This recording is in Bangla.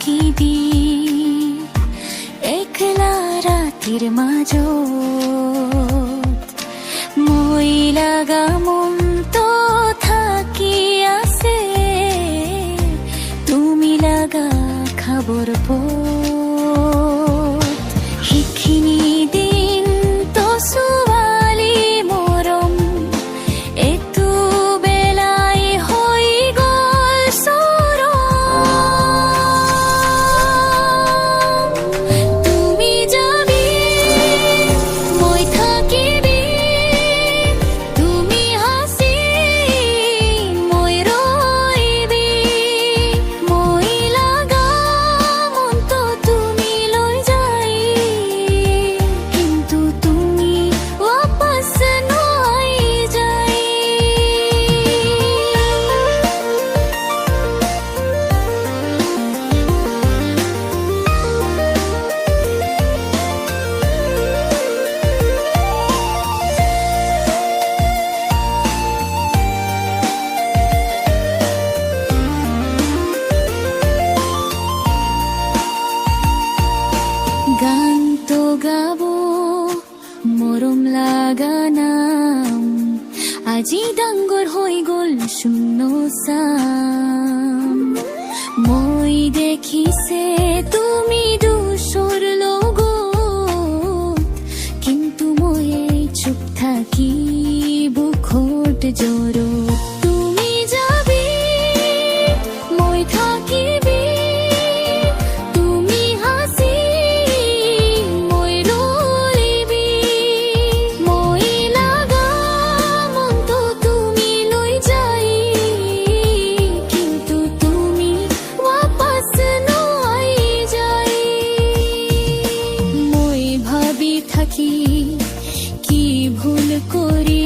আখি দি একলা রাতির মাজত মই লাগা মন তো থাকি আছে তুমি লাগা খবর পথ সিখিনি দিন তো ছোৱালী মৰম এটো বেলাই হৈ গ'ল চৰম তুমি যাবি মই থাকিবি তুমি হাসি মই ৰৈবি মই লাগা মন তো তুমি লৈ যাই কিন্তু তুমি वापस নাই যাই গান তো গাবো মৰম লাগা নাম আজি ডাঙৰ হৈ গ'ল শূন্য চাম মই দেখিছে তুমি দুচৰ লগত কিন্তু মই চুপ থাকি বুকুত জৰত তুমি যাবি মই থাকিবি তুমি হাসি মই ৰৈবি মই লাগা মন তো তুমি লৈ যাই কিন্তু তুমি वापस নাই যাই মই ভাবি থাকি কি ভুল কৰি